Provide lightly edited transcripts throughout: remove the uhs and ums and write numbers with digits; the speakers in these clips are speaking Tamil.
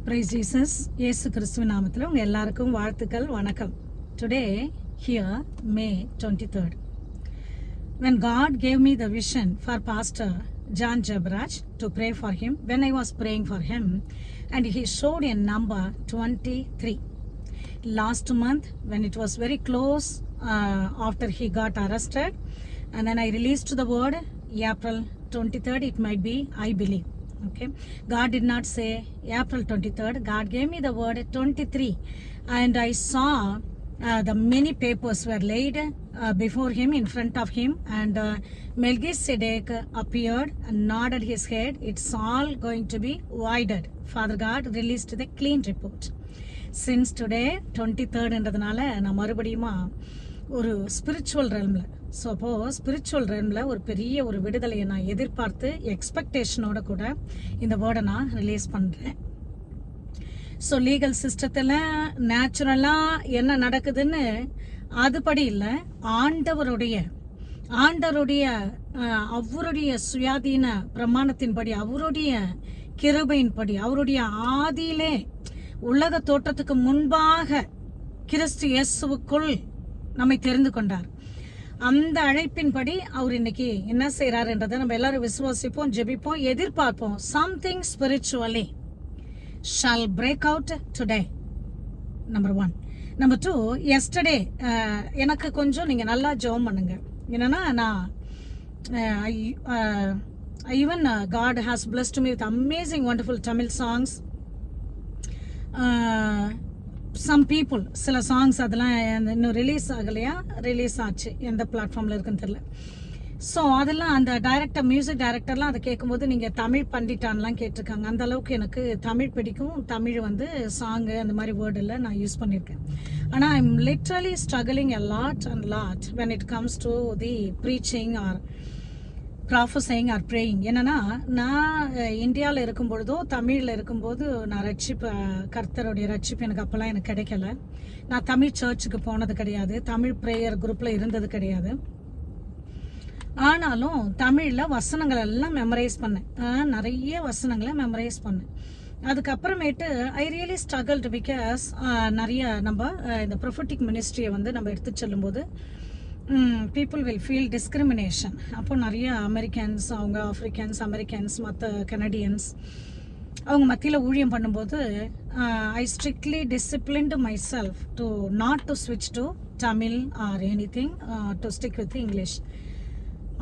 Praise Jesus. இயேசு கிறிஸ்துவின் நாமத்தில் உங்க எல்லாருக்கும் வாழ்த்துக்கள் வணக்கம். Today here May 23rd. When God gave me the vision for Pastor John Jabraj to pray for him, when I was praying for him, and he showed a number 23. Last month when it was very close after he got arrested, and then I released the word April 23rd, it might be, I believe. Okay, God did not say April 23rd. God gave me the word 23, and I saw the many papers were laid before him, in front of him, and Melchizedek appeared and nodded his head. It's all going to be voided. Father God released the clean report. Since today 23rd என்றதுனால நான் மறுபடியும் ஒரு ஸ்பிரிச்சுவல் ரெல்ம்ல, ஸோ அப்போது ஸ்பிரிச்சுவல் ரெல்மில் ஒரு பெரிய ஒரு விடுதலையை நான் எதிர்பார்த்து எக்ஸ்பெக்டேஷனோட கூட இந்த வேர்டை நான் ரிலீஸ் பண்ணுறேன். ஸோ லீகல் சிஸ்டத்தில் நேச்சுரலாக என்ன நடக்குதுன்னு அதுபடி இல்லை, ஆண்டவருடைய அவருடைய சுயாதீன பிரமாணத்தின்படி, அவருடைய கிருபையின்படி, அவருடைய ஆதியிலே உலக தோற்றத்துக்கு முன்பாக கிறிஸ்து இயேசுவுக்குள் நம்மை தெரிந்து கொண்டார். அந்த அழைப்பின்படி அவர் இன்னைக்கு என்ன செய்யறாருன்றதை நம்ம எல்லாரும் விசுவாசிப்போம், ஜெபிப்போம், எதிர்பார்ப்போம். Something spiritually shall break out today. Number 1. Number 2, yesterday எனக்கு கொஞ்சம் நீங்க நல்லா ஜெபம் பண்ணுங்க. என்னன்னா நான் even God has blessed me with amazing wonderful Tamil songs. Some people சில சாங்ஸ் அதெல்லாம் இன்னும் ரிலீஸ் ஆகலையா, ரிலீஸ் ஆச்சு, எந்த பிளாட்ஃபார்மில் இருக்குன்னு தெரியல. ஸோ அதெல்லாம் அந்த டைரக்டர், மியூசிக் டைரக்டர்லாம் அதை கேட்கும்போது நீங்கள் தமிழ் பண்டிட்டான்லாம் கேட்டிருக்காங்க. அந்த அளவுக்கு எனக்கு தமிழ் பிடிக்கும். தமிழ் வந்து சாங்கு அந்த மாதிரி வேர்டில் நான் யூஸ் பண்ணியிருக்கேன். ஆனால் I am literally struggling a lot when it comes to the preaching or prophesying or praying. என்னன்னா நான் இந்தியாவில் இருக்கும் பொழுதோ தமிழில் இருக்கும்போது நான் கர்த்தருடைய ரட்சிப்பு எனக்கு அப்போல்லாம் எனக்கு கிடைக்கல. நான் தமிழ் சர்ச்சுக்கு போனது கிடையாது, தமிழ் ப்ரேயர் குரூப்பில் இருந்தது கிடையாது. ஆனாலும் தமிழில் வசனங்கள் எல்லாம் மெமரைஸ் பண்ணேன், நிறைய வசனங்களை மெமரைஸ் பண்ணேன். அதுக்கப்புறமேட்டு ஐ ரியலி ஸ்ட்ரகிள்டு பிகாஸ் நிறைய நம்ம இந்த ப்ரொஃபட்டிக் மினிஸ்ட்ரியை வந்து நம்ம எடுத்து செல்லும்போது people will feel discrimination. அப்போ நிறைய அமெரிக்கன்ஸ், அவங்க ஆஃப்ரிக்கன்ஸ், அமெரிக்கன்ஸ், மற்ற கனடியன்ஸ் அவங்க மத்தியில் ஊழியம் பண்ணும்போது I strictly disciplined myself to not to ஸ்விட்ச் to Tamil or anything, to stick with English.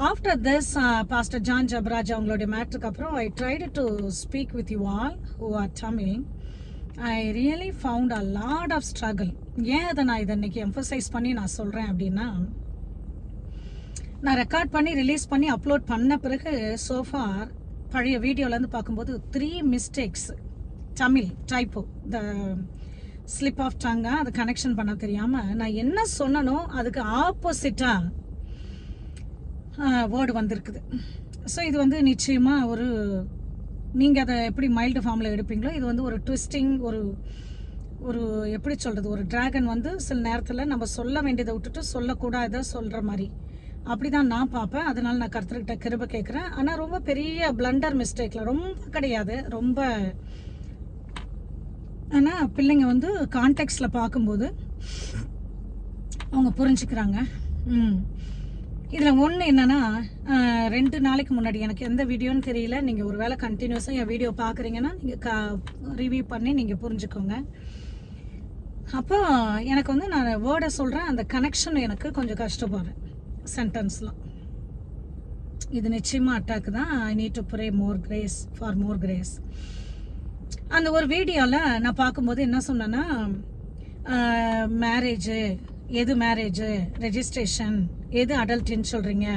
After this pastor John Jabraj அவங்களுடைய மேட்ருக்கு அப்புறம் I tried to speak with you all who are Tamil. I really found a lot of struggle. ஏன் அதை நான் இதை இன்னைக்கு எம்ஃபசைஸ் பண்ணி நான் சொல்கிறேன் அப்படின்னா, நான் ரெக்கார்ட் பண்ணி ரிலீஸ் பண்ணி அப்லோட் பண்ண பிறகு சோஃபார் பழைய வீடியோலேருந்து பார்க்கும்போது 3 mistakes Tamil typo, the slip of டங்கா அதை கனெக்ஷன் பண்ண தெரியாமல் நான் என்ன சொன்னனோ அதுக்கு ஆப்போசிட்டாக வேர்டு வந்திருக்குது. ஸோ இது வந்து நிச்சயமாக ஒரு, நீங்கள் அதை எப்படி மைல்டு ஃபார்மில் எடுப்பீங்களோ, இது வந்து ஒரு ட்விஸ்டிங், ஒரு எப்படி சொல்கிறது, ஒரு டிராகன் வந்து சில நேரத்தில் நம்ம சொல்ல வேண்டியதை விட்டுட்டு சொல்லக்கூடாத சொல்கிற மாதிரி அப்படிதான் நான் பார்ப்பேன். அதனால நான் கர்த்தர்கிட்ட கிருபை கேட்குறேன். ஆனால் ரொம்ப பெரிய பிளண்டர் மிஸ்டேக்கில் ரொம்ப கிடையாது, ரொம்ப. ஆனால் பிள்ளைங்க வந்து கான்டெக்ட்ல பார்க்கும்போது அவங்க புரிஞ்சுக்கிறாங்க. இதில் ஒன்று என்னன்னா, 2 நாளைக்கு முன்னாடி எனக்கு எந்த வீடியோன்னு தெரியல, நீங்கள் ஒரு வேளை கண்டினியூஸாக என் வீடியோ பார்க்குறீங்கன்னா நீங்கள் ரிவ்யூ பண்ணி நீங்கள் புரிஞ்சுக்கோங்க. அப்போ எனக்கு வந்து நான் வேர்டை சொல்கிறேன், அந்த கனெக்ஷன் எனக்கு கொஞ்சம் கஷ்டப்படுறேன் சென்டென்ஸ்லாம். இது நிச்சயமாக அட்டாக்கு தான். I need to pray more grace, for more grace. அந்த ஒரு வீடியோவில் நான் பார்க்கும்போது என்ன சொன்னேன்னா, மேரேஜு எது, மேரேஜு ரெஜிஸ்ட்ரேஷன் எது அடல்ட்ன்னு சொல்கிறீங்க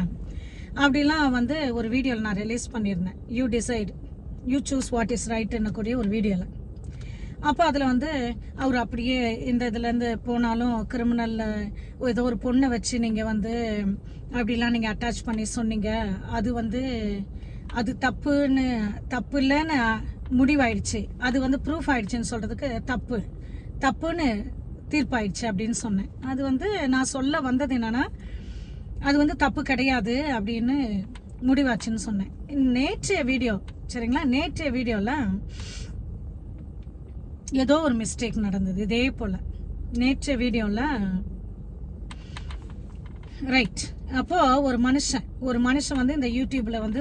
அப்படிலாம் வந்து ஒரு வீடியோவில் நான் ரிலீஸ் பண்ணியிருந்தேன். You decide, you choose what is ரைட்டுன்னு கூடிய ஒரு வீடியோவில். அப்போ அதில் வந்து அவர் அப்படியே இந்த இதுலேருந்து போனாலும் கிரிமினலில் ஏதோ ஒரு பொண்ணை வச்சு நீங்கள் வந்து அப்படிலாம் நீங்கள் அட்டாச் பண்ணி சொன்னீங்க, அது வந்து அது தப்பு இல்லைன்னு முடிவாயிடுச்சு, அது வந்து ப்ரூஃப் ஆயிடுச்சுன்னு சொல்கிறதுக்கு தப்புன்னு தீர்ப்பாயிடுச்சு அப்படின்னு சொன்னேன். அது வந்து நான் சொல்ல வந்தது என்னன்னா, அது வந்து தப்பு கிடையாது அப்படின்னு முடிவாச்சுன்னு சொன்னேன். நேற்றைய வீடியோ, சரிங்களா, நேற்றைய வீடியோவில் ஏதோ ஒரு மிஸ்டேக் நடந்தது. இதே போல் நேற்று வீடியோவில் ரைட். அப்போது ஒரு மனுஷன் வந்து இந்த யூடியூப்பில் வந்து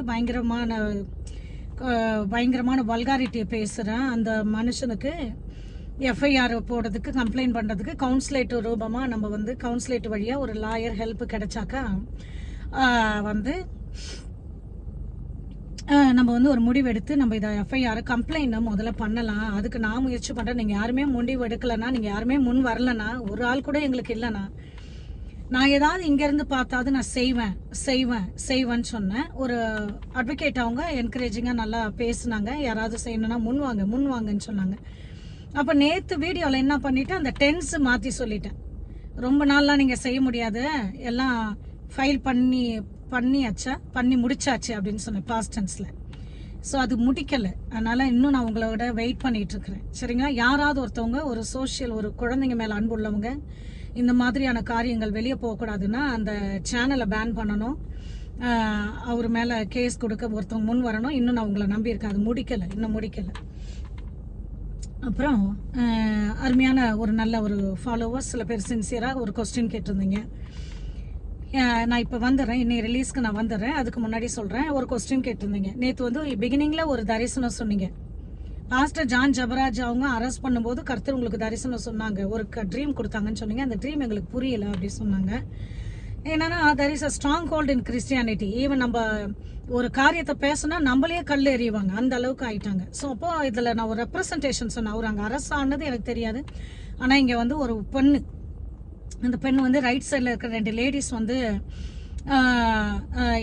பயங்கரமான வல்காரிட்டியை பேசுகிறேன். அந்த மனுஷனுக்கு எஃப்ஐஆர் போடுறதுக்கு, கம்ப்ளைண்ட் பண்ணுறதுக்கு கவுன்சிலேட்டிவ் ரூபமாக நம்ம வந்து கவுன்சிலேட்டிவ் வழியாக ஒரு லாயர் ஹெல்ப் கிடைச்சாக்கா வந்து நம்ம வந்து ஒரு முடிவு எடுத்து நம்ம இதை எஃப்ஐஆர் கம்ப்ளைண்ட் முதல்ல பண்ணலாம். அதுக்கு நான் முயற்சி பண்ணுறேன். நீங்கள் யாருமே முடிவு எடுக்கலைன்னா, நீங்கள் யாருமே முன் வரலன்னா, ஒரு ஆள் கூட எங்களுக்கு இல்லைன்னா, நான் ஏதாவது இங்கேருந்து பார்த்தாது நான் செய்வேன்னு சொன்னேன். ஒரு அட்வொகேட் அவங்க என்கரேஜிங்காக நல்லா பேசுனாங்க. யாராவது செய்யணும்னா முன்வாங்கன்னு சொன்னாங்க. அப்போ நேற்று வீடியோவில் என்ன பண்ணிவிட்டேன், அந்த டென்ஸ் மாற்றி சொல்லிட்டேன். ரொம்ப நாள்லாம் நீங்கள் செய்ய முடியாது, எல்லாம் ஃபைல் பண்ணி முடிச்சாச்சு அப்படின்னு சொன்னேன் பாஸ்ட் டென்ஸில். ஸோ அது முடிக்கலை. அதனால் இன்னும் நான் உங்களோட வெயிட் பண்ணிகிட்ருக்கிறேன். சரிங்களா? யாராவது ஒருத்தவங்க ஒரு குழந்தைங்க மேலே அன்பு உள்ளவங்க இந்த மாதிரியான காரியங்கள் வெளியே போகக்கூடாதுன்னா அந்த சேனலை பேன் பண்ணணும். அவர் மேலே கேஸ் கொடுக்க ஒருத்தவங்க முன் வரணும். இன்னும் நான் உங்களை நம்பியிருக்கேன். அது இன்னும் முடிக்கலை. அப்புறம் அருமையான ஒரு நல்ல ஒரு ஃபாலோவர்ஸ் சில பேர் சின்சியராக ஒரு கொஸ்டின் கேட்டிருந்தீங்க. நான் இப்போ வந்துடுறேன், இன்னைக்கு ரிலீஸ்க்கு நான் வந்துடுறேன். அதுக்கு முன்னாடி சொல்கிறேன். ஒரு கொஸ்டின் கேட்டிருந்தீங்க. நேற்று வந்து பிகினிங்கில் ஒரு தரிசனம் சொன்னீங்க. பாஸ்டர் ஜான் ஜபராஜ் அவங்க அரெஸ்ட் பண்ணும்போது கர்த்தர் உங்களுக்கு தரிசனம் சொன்னாங்க, ஒரு ட்ரீம் கொடுத்தாங்கன்னு சொன்னீங்க. அந்த ட்ரீம் எங்களுக்கு புரியல அப்படி சொன்னாங்க. என்னன்னா, there is a strong hold in Christianity. Even நம்ம ஒரு காரியத்தை பேசினா நம்மளே கல் எறிவாங்க, அந்த அளவுக்கு ஆயிட்டாங்க. ஸோ அப்போ இதில் நான் ஒரு ரெப்ரசன்டேஷன் சொன்னேன். அவர் அங்கே அரெஸ்ட் ஆனது எனக்கு தெரியாது. ஆனால் இங்கே வந்து ஒரு பெண்ணு, அந்த பெண் வந்து ரைட் சைடில் இருக்கிற 2 லேடிஸ் வந்து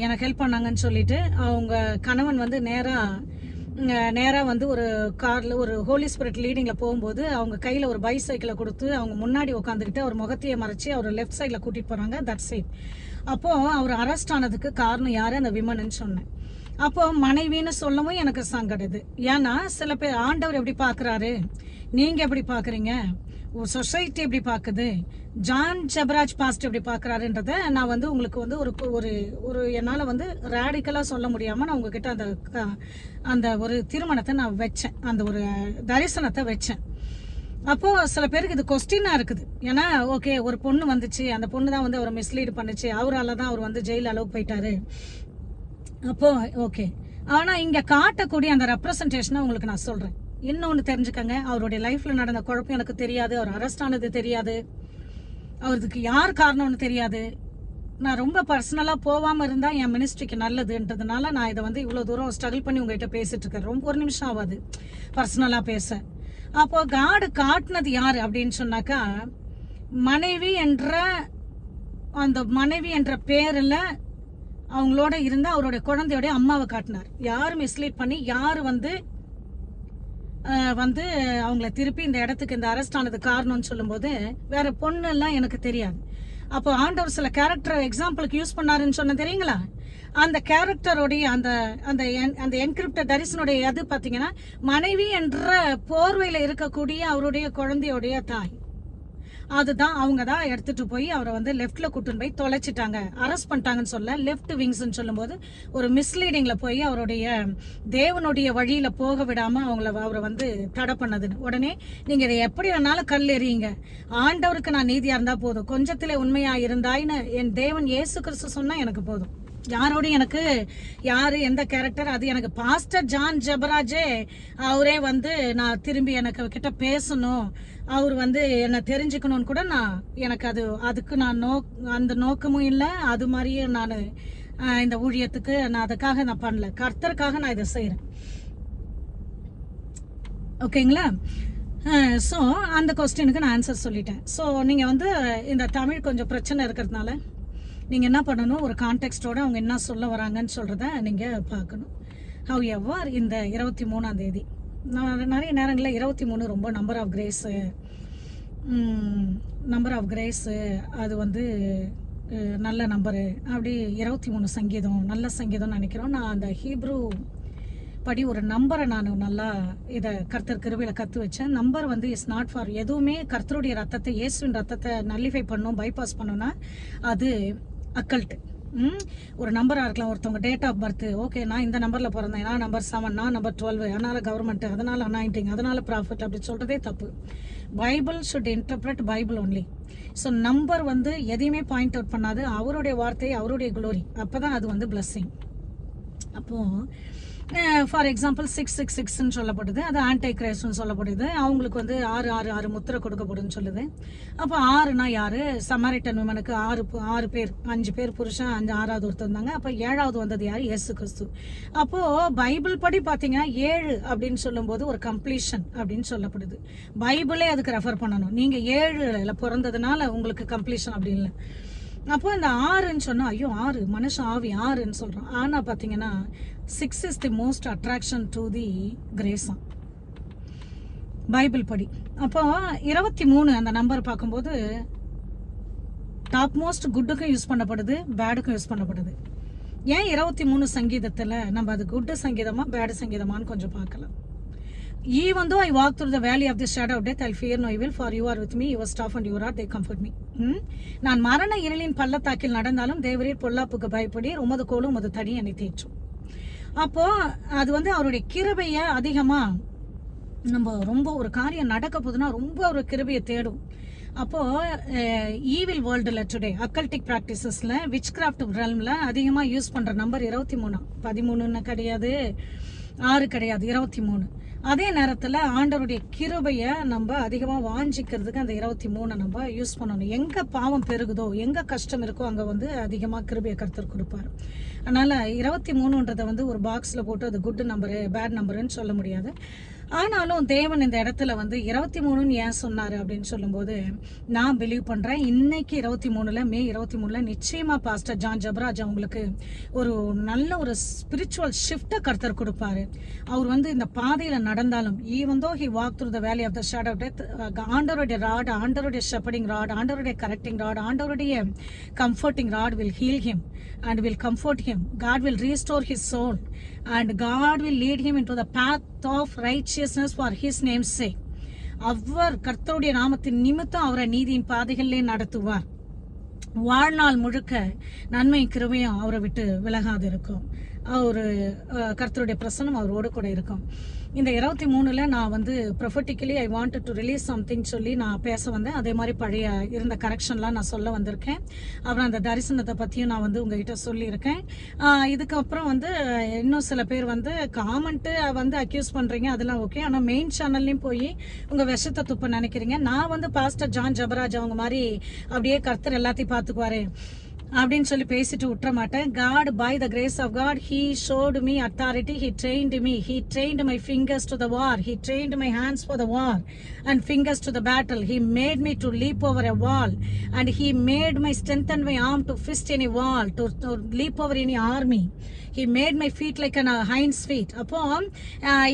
எனக்கு ஹெல்ப் பண்ணாங்கன்னு சொல்லிட்டு அவங்க கணவன் வந்து நேராக வந்து ஒரு காரில் ஒரு ஹோலி ஸ்பிரிட் லீடிங்கில் போகும்போது அவங்க கையில் ஒரு பைசைக்கிளை கொடுத்து அவங்க முன்னாடி உட்காந்துக்கிட்டு அவர் முகத்தையை மறைச்சி அவர் லெஃப்ட் சைடில் கூட்டிகிட்டு போகிறாங்க. That's it. அப்போது அவர் அரெஸ்ட் ஆனதுக்கு காரணம் யார்? அந்த விமன்னு சொன்னேன். அப்போது மனைவின்னு சொல்லவும் எனக்கு சங்கடுது. ஏன்னா சில பேர் ஆண்டவர் எப்படி பார்க்குறாரு, நீங்கள் எப்படி பார்க்குறீங்க, ஒரு சொசைட்டி எப்படி பார்க்குது, ஜான் ஜபராஜ் பாஸ்ட் எப்படி பார்க்குறாருன்றத நான் வந்து உங்களுக்கு வந்து ஒரு என்னால் வந்து ரேடிக்கலாக சொல்ல முடியாமல் நான் உங்ககிட்ட அந்த ஒரு திருமணத்தை நான் வச்சேன், அந்த ஒரு தரிசனத்தை வச்சேன். அப்போது சில பேருக்கு இது கொஸ்டினாக இருக்குது. ஏன்னா ஓகே, ஒரு பொண்ணு வந்துச்சு, அந்த பொண்ணு தான் வந்து அவரை மிஸ்லீட் பண்ணுச்சு, அவரால் தான் அவர் வந்து ஜெயில் அளவு போயிட்டாரு. அப்போது ஓகே, ஆனால் இங்கே காட்டக்கூடிய அந்த ரெப்ரசன்டேஷனை உங்களுக்கு நான் சொல்கிறேன். இன்னொன்று தெரிஞ்சுக்கங்க, அவருடைய லைஃப்பில் நடந்த குழப்பம் எனக்கு தெரியாது, அவர் அரெஸ்ட் ஆனது தெரியாது, அவருக்கு யார் காரணம்னு தெரியாது. நான் ரொம்ப பர்சனலாக போகாமல் இருந்தால் என் மினிஸ்ட்ரிக்கு நல்லதுன்றதுனால நான் இதை வந்து இவ்வளோ தூரம் ஸ்ட்ரகிள் பண்ணி உங்ககிட்ட பேசிட்டு இருக்கேன். ரொம்ப ஒரு நிமிஷம் ஆகாது பர்சனலாக பேச. அப்போ காடு காட்டினது யார் அப்படின்னு சொன்னாக்கா, மனைவி என்ற பேரில் அவங்களோட இருந்த அவருடைய குழந்தையோடைய அம்மாவை காட்டினார். யார் மிஸ்லீட் பண்ணி யார் வந்து அவங்கள திருப்பி இந்த இடத்துக்கு இந்த அரெஸ்ட் ஆனது காரணம்னு சொல்லும்போது வேற பொண்ணு எல்லாம் எனக்கு தெரியாது. அப்போ ஆண்டவர் சில கேரக்டர் எக்ஸாம்பிளுக்கு யூஸ் பண்ணாருன்னு சொன்ன தெரியுங்களா? அந்த கேரக்டருடைய அந்த என்கிரிப்டட் தரிசனுடைய எது பார்த்தீங்கன்னா, மனைவி என்ற போர்வையில் இருக்கக்கூடிய அவருடைய குழந்தையோடைய தாய். அதுதான் அவங்க தான் எடுத்துட்டு போய் அவரை வந்து லெஃப்ட்ல கூட்டுன்னு போய் தொலைச்சிட்டாங்க, அரெஸ்ட் பண்ணிட்டாங்கன்னு சொல்ல லெஃப்ட் விங்ஸ்ன்னு சொல்லும்போது ஒரு மிஸ்லீடிங்ல போய் அவருடைய தேவனுடைய வழியில போக விடாம அவரை வந்து தடை பண்ணதுன்னு. உடனே நீங்க இதை எப்படி வேணாலும் கல் எறியுங்க, ஆண்டவருக்கு நான் நீதியா இருந்தா போதும், கொஞ்சத்திலே உண்மையா இருந்தாயின்னு என் தேவன் இயேசு கிறிஸ்து சொன்னா எனக்கு போதும். யாரோடையும் எனக்கு யாரு எந்த கேரக்டர் அது எனக்கு பாஸ்டர் ஜான் ஜபராஜே அவரே வந்து நான் திரும்பி எனக்கு கிட்ட பேசணும், அவர் வந்து என்னை தெரிஞ்சுக்கணும்னு கூட எனக்கு அதுக்கு நான் அந்த நோக்கமும் இல்லை. அது மாதிரியே நான் இந்த ஊழியத்துக்கு நான் அதுக்காக நான் பண்ணல, கர்த்தருக்காக நான் இதை செய்கிறேன். ஓகேங்களா? ஸோ அந்த கொஸ்டினுக்கு நான் ஆன்சர் சொல்லிட்டேன். ஸோ நீங்கள் வந்து இந்த தமிழ் கொஞ்சம் பிரச்சனை இருக்கிறதுனால நீங்கள் என்ன பண்ணணும், ஒரு கான்டெக்ஸ்டோட அவங்க என்ன சொல்ல வராங்கன்னு சொல்கிறத நீங்கள் பார்க்கணும். ஹவ் எவர் இந்த 23ஆம் தேதி நிறைய நேரங்களில் 23 ரொம்ப நம்பர் ஆஃப் கிரேஸு அது வந்து நல்ல நம்பரு. அப்படி 23 சங்கீதம் நல்ல சங்கீதம்னு நினைக்கிறோம். நான் அந்த ஹீப்ரூ படி ஒரு நம்பரை நான் நல்லா இதை கர்த்தர் கிருபையில் கற்று வச்சேன். நம்பர் வந்து இஸ் நாட் ஃபார் எதுவுமே கர்த்தருடைய ரத்தத்தை, இயேசுவின் ரத்தத்தை நல்லிஃபை பண்ணணும், பைபாஸ் பண்ணணும்னா அது அக்கல்ட்டு. ஒரு நம்பராக இருக்கலாம், ஒருத்தவங்க டேட் ஆஃப் பர்த், ஓகே நான் இந்த நம்பரில் பிறந்தேன், நான் நம்பர் 7, நான் நம்பர் 12, அதனால் கவர்மெண்ட், அதனால் அனாயிண்டிங், அதனால் ப்ராஃபிட் அப்படி சொல்கிறதே தப்பு. Bible should interpret Bible only. So number வந்து எதையுமே பாயிண்ட் அவுட் பண்ணாது, அவருடைய வார்த்தை, அவருடைய குளோரி, அப்போ தான் அது வந்து பிளஸ்ஸிங். அப்போது ஃபார் எக்ஸாம்பிள் 666ன்னு சொல்லப்படுது, அது ஆன்டை கிரைஸ்ட்னு சொல்லப்படுது. அவங்களுக்கு வந்து 666 முத்திரை கொடுக்கப்படுன்னு சொல்லுது. அப்போ 6னா யாரு? சமாரிட்டன் விமனுக்கு 6 பேர், 5 பேர் புருஷன், 6வது ஒருத்தர் இருந்தாங்க. அப்போ 7வது வந்தது யார்? இயேசு கிறிஸ்து. அப்போ பைபிள் படி பார்த்தீங்கன்னா 7 அப்படின்னு சொல்லும்போது ஒரு கம்ப்ளீஷன் அப்படின்னு சொல்லப்படுது. பைபிளே அதுக்கு ரெஃபர் பண்ணணும். நீங்க 7ல பிறந்ததுனால உங்களுக்கு கம்ப்ளீஷன் அப்படி இல்லை. அப்போ இந்த 6ன்னு சொன்னா ஐயோ 6 மனுஷன் ஆவி 6ன்னு சொல்றோம். ஆனா பாத்தீங்கன்னா 6 is the most attraction to the grace Bible படி. அப்போ 23 அந்த நம்பர் பார்க்கும்போது டாப் மோஸ்ட் குட்டுக்கும் யூஸ் பண்ணப்படுது, பேடுக்கும் யூஸ் பண்ணப்படுது. ஏன் 23 சங்கீதத்துல நம்ம அது குட்டு சங்கீதமா பேடு சங்கீதமான்னு கொஞ்சம் பார்க்கலாம். Even though I walk through the valley of the shadow of death, I'll fear no evil, for you are with me, your staff and your rod, they comfort me. நான் மரண இருளின் பள்ளத்தாக்கில் நடந்தாலும் தேவரீர் பொல்லாப்புக்கு பயப்படீர், உமது கோலும் உமது தடி என்னை தேற்றும். அப்போ அது வந்து அவருடைய கிருபைய அதிகமா நம்ம ரொம்ப ஒரு காரியம் நடக்க போதுன்னா ரொம்ப ஒரு கிருபையை தேடும். அப்போ ஈவில் வேர்ல்டுல டுடே அக்கல்டிக் பிராக்டிசஸ்ல விச் கிராஃப்ட் ரெல்ம்ல அதிகமா யூஸ் பண்ற நம்பர் 23. 13 கிடையாது, 6 கிடையாது, 23. அதே நேரத்தில் ஆண்டவருடைய கிருபையை நம்ம அதிகமாக வாஞ்சிக்கிறதுக்கு அந்த 23 நம்ம யூஸ் பண்ணணும். எங்கே பாவம் பெருகுதோ, எங்கே கஷ்டம் இருக்கோ அங்கே வந்து அதிகமாக கிருபையை கர்த்தர் கொடுப்பார். அதனால் 23ன்றதை வந்து ஒரு பாக்ஸில் போட்டு அது குட் நம்பரு பேட் நம்பருன்னு சொல்ல முடியாது. ஆனாலும் தேவன் இந்த இடத்துல வந்து 23ன்னு ஏன் சொன்னார் அப்படின்னு சொல்லும்போது நான் பிலீவ் பண்ணுறேன். இன்னைக்கு 23ல மே 23ல நிச்சயமாக பாஸ்டர் ஜான் ஜபராஜ் அவங்களுக்கு ஒரு நல்ல ஒரு ஸ்பிரிச்சுவல் ஷிஃப்டை கர்த்தர் கொடுப்பாரு. அவர் வந்து இந்த பாதையில் நடந்தாலும் even though he walk through the valley of the shadow of death, ஆண்டவருடைய ராட், ஆண்டவருடைய ஷெப்பர்டிங் ராட், ஆண்டவருடைய கரெக்டிங் ராட், ஆண்டவருடைய comforting rod will heal him and will comfort him. God will restore his soul and God will lead him into the path of righteousness for his name's sake. அவர் கர்த்தருடைய நாமத்தின் நிமித்தம் அவரை நீதியின் பாதைகளிலே நடத்துவார். வாழ்நாள் முழுக்க நன்மை கிருபையும் அவரை விட்டு விலகாது இருக்கும். அவரு கர்த்தருடைய பிரசன்னம் அவரோடு கூட இருக்கும். இந்த 23ல நான் வந்து prophetically I wanted to release something சொல்லி நான் பேச வந்தேன். அதே மாதிரி பழைய இருந்த கரெக்ஷன்லாம் நான் சொல்ல வந்திருக்கேன். அப்புறம் அந்த தரிசனத்தை பற்றியும் நான் வந்து உங்ககிட்ட சொல்லியிருக்கேன். இதுக்கப்புறம் வந்து இன்னும் சில பேர் வந்து காமெண்ட்டு வந்து அக்யூஸ் பண்ணுறீங்க, அதெல்லாம் ஓகே. ஆனால் மெயின் சேனல்லையும் போய் உங்கள் விஷத்தை துப்ப நினைக்கிறீங்க. நான் வந்து பாஸ்டர் ஜான் ஜபராஜ் அவங்க மாதிரி அப்படியே கர்த்தர் எல்லாத்தையும் பார்த்துக்குவாரு அப்படின்னு சொல்லி பேசிட்டு விட்டுற மாட்டேன். God, by the grace of God, He showed me authority. He trained me. He trained my fingers to the war. He trained my hands for the war and fingers to the battle. He made me to leap over a wall and He made my strengthen my arm to fist any wall, to leap over any army. He made my feet like an hinds feet. அப்போ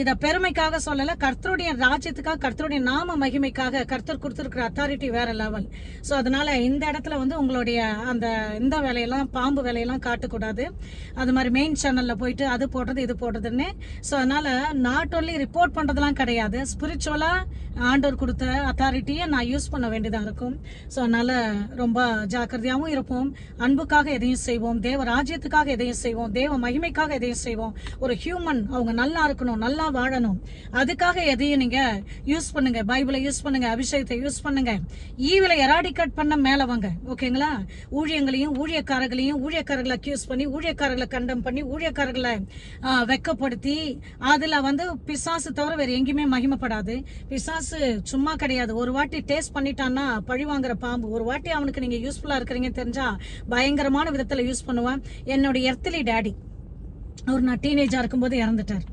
இத பெருமைக்காக சொல்லல, கர்த்தருடைய ராஜ்யத்துக்காக, கர்த்தருடைய நாம மகிமைக்காக கர்த்தர் கொடுத்திருக்கிற அத்தாரிட்டி வேற லெவல். ஸோ அதனால இந்த இடத்துல வந்து உங்களுடைய அந்த இந்த வேலையெல்லாம் பாம்பு வேலையெல்லாம் காட்டக்கூடாது. அது மாதிரி மெயின் சேனல்ல போயிட்டு அது போடுறது இது போடுறதுன்னு. ஸோ அதனால நாட் ஓன்லி ரிப்போர்ட் பண்றதெல்லாம் கிடையாது, ஸ்பிரிச்சுவலா ஆண்டவர் கொடுத்த அத்தாரிட்டியை நான் யூஸ் பண்ண வேண்டியதா இருக்கும். ஸோ அதனால ரொம்ப ஜாக்கிரதையாகவும் இருப்போம். அன்புக்காக எதையும் செய்வோம், தேவ ராஜ்யத்துக்காக எதையும் செய்வோம், தேவ மகிமைக்காக எதையும் செய்வோம். ஒரு ஹியூமன் அவங்க நல்லா இருக்கணும், நல்லா வாழணும், அதுக்காக எதையும் நீங்க யூஸ் பண்ணுங்க. பைபிளை யூஸ் பண்ணுங்க, அபிஷேகத்தை யூஸ் பண்ணுங்க. ஈவில எராடிகேட் பண்ண மேல வாங்க, ஓகேங்களா? ஊழியங்களையும் ஊழியக்காரர்களை அக்யூஸ் பண்ணி, ஊழியக்காரர்களை கண்டம் பண்ணி, ஊழியக்காரர்களை வெக்கப்படுத்தி, அதுல வந்து பிசாசு தவிர வேற எங்கேயுமே மகிமைப்படாது. பிசாசு சும்மா கிடையாது. ஒரு வாட்டி டேஸ்ட் பண்ணிட்டான்னா பழி வாங்குற பாம்பு. ஒரு வாட்டி அவனுக்கு நீங்க யூஸ்ஃபுல்லா இருக்கிறீங்க தெரிஞ்சா பயங்கரமான விதத்துல யூஸ் பண்ணுவான். என்னுடைய எர்த்தலி டேடி, அவர் நான் டீனேஜா இருக்கும்போது இறந்துட்டார்.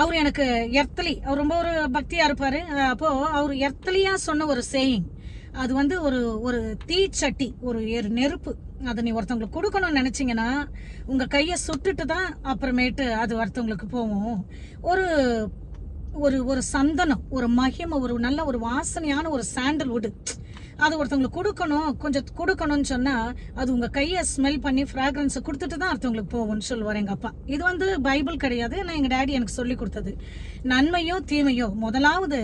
அவர் எனக்கு எர்த்தலி, அவர் ரொம்ப ஒரு பக்தியா இருப்பாரு. அப்போ அவர் எர்த்தலியா சொன்ன ஒரு சேயிங், அது வந்து ஒரு தீச்சட்டி, ஒரு நெருப்பு. அதை நீ ஒருத்தவங்களுக்கு கொடுக்கணும்னு நினைச்சீங்கன்னா உங்க கையை சுட்டுட்டு தான் அப்புறமேட்டு அது ஒருத்தவங்களுக்கு போவோம். ஒரு ஒரு ஒரு சந்தனம், ஒரு மகிமை, ஒரு நல்ல ஒரு வாசனையான ஒரு சாண்டல்வுட், அது ஒருத்தவங்களுக்கு கொடுக்கணும், கொஞ்சம் கொடுக்கணும்னு சொன்னா அது உங்க கையை ஸ்மெல் பண்ணி ஃப்ராக்ரன்ஸை கொடுத்துட்டு தான் ஒருத்தவங்களுக்கு போகும்னு சொல்லுவார் எங்க அப்பா. இது வந்து பைபிள் கிடையாது, நான் எங்க டேடி எனக்கு சொல்லி கொடுத்தது. நன்மையோ தீமையோ முதலாவது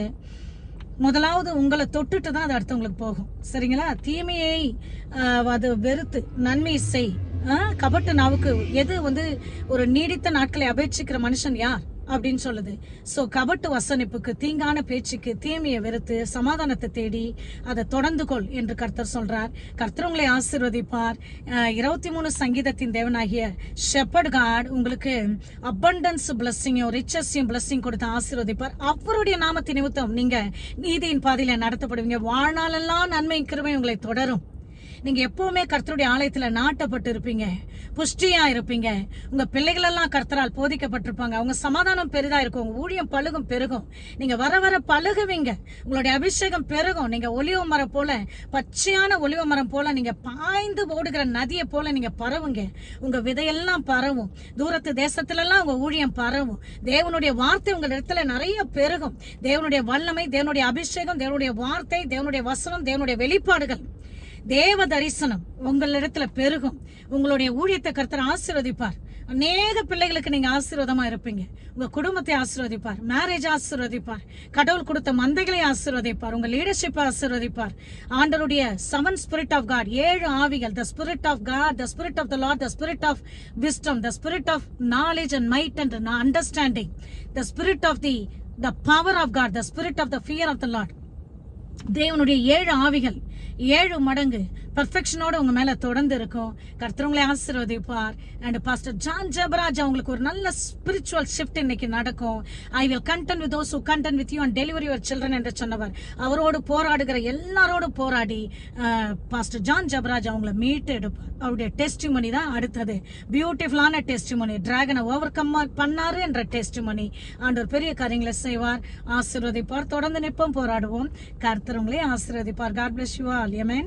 உங்களை தொட்டுட்டு தான் அது அடுத்தவங்களுக்கு போகும், சரிங்களா? தீமையை அது வெறுத்து நன்மை செய், கபட்டு நாவுக்கு எது வந்து ஒரு நீடித்த நாட்களை அபேட்சிக்கிற மனுஷன் யார் அப்படின்னு சொல்லுது. சோ கபட்டு வசனிப்புக்கு, தீங்கான பேச்சுக்கு, தீமையை வெறுத்து சமாதானத்தை தேடி அதை தொடர்ந்து கொள் என்று கர்த்தர் சொல்றார். கர்த்தர் உங்களை ஆசீர்வதிப்பார். 23 சங்கீதத்தின் தேவனாகிய ஷெப்பர்ட் காட் உங்களுக்கு அபண்டன்ஸ் பிளஸ்ஸிங்கும் ரிச்சஸையும் பிளஸ்ஸிங் கொடுத்து ஆசீர்வதிப்பார். அவருடைய நாமத்தின் நிமித்தம் நீங்க நீதியின் பாதையில நடத்தப்படுவீங்க. வாழ்நாளெல்லாம் நன்மை கிருபை உங்களை தொடரும். நீங்க எப்பவுமே கர்த்தருடைய ஆலயத்துல நாட்டப்பட்டு இருப்பீங்க, புஷ்டியா இருப்பீங்க. உங்க பிள்ளைகள் எல்லாம் கர்த்தரால் போதிக்கப்பட்டிருப்பாங்க. அவங்க சமாதானம் பெரிதா இருக்கும். உங்க ஊழியம் பழுகும் பெருகும். நீங்க வர வர பழுகுவீங்க. உங்களுடைய அபிஷேகம் பெருகும். நீங்க ஒலிவ மரம் போல, பச்சையான ஒலிவ மரம் போல, நீங்க பாய்ந்து ஓடுகிற நதியை போல நீங்க பரவுங்க. உங்க விதையெல்லாம் பரவும். தூரத்து தேசத்துல எல்லாம் உங்க ஊழியம் பரவும். தேவனுடைய வார்த்தை உங்க இடத்துல நிறைய பெருகும். தேவனுடைய வல்லமை, தேவனுடைய அபிஷேகம், தேவனுடைய வார்த்தை, தேவனுடைய வசனம், தேவனுடைய வெளிப்பாடுகள், தேவ தரிசனம் உங்களிடத்துல பெருகும். உங்களுடைய ஊழியத்தை கர்த்தர் ஆசீர்வதிப்பார். அநேக பிள்ளைகளுக்கு நீங்க ஆசீர்வாதமா இருப்பீங்க. உங்க குடும்பத்தை ஆசீர்வதிப்பார். மேரேஜ் ஆசீர்வதிப்பார். கடவுள் கொடுத்த மந்தைகளை ஆசீர்வதிப்பார். உங்க லீடர்ஷிப் ஆசீர்வதிப்பார். ஆண்டவருடைய 7 ஸ்பிரிட் ஆஃப் காட், 7 ஆவிகள், the spirit of God, the spirit of the Lord, the spirit of wisdom, the spirit of knowledge and might and understanding, the spirit of the power of God, the spirit of the fear of the Lord. தேவனுடைய 7 ஆவிகள் 7 மடங்கு பெர்ஃபெக்ஷனோட உங்க மேல தொடர்ந்து இருக்கும். கர்த்தர் உங்களை ஆசீர்வதிப்பார். அண்ட் பாஸ்டர் ஜான் ஜெபராஜ் அவங்களுக்கு ஒரு நல்ல ஸ்பிரிச்சுவல் ஷிஃப்ட் இன்னைக்கு நடக்கும். I will content with those who content with you and deliver your children என்று சொன்னவர். அவரோடு போராடுகிற எல்லாரோடும் போராடி பாஸ்டர் ஜான் ஜெபராஜ் அவங்களை மீட்டு எடுப்பார். அவருடைய டெஸ்டிமனி தான் அடுத்தது. பியூட்டிஃபுல்லான டெஸ்டிமனி. டிராகனை ஓவர் கம் பண்ணாரு என்ற டெஸ்டிமனி. ஆண்டவர் பெரிய காரியங்களை செய்வார், ஆசீர்வதிப்பார். தொடர்ந்து நிற்போம், போராடுவோம். கர்த்தர் உங்களை ஆசீர்வதிப்பார். God bless you all. Amen.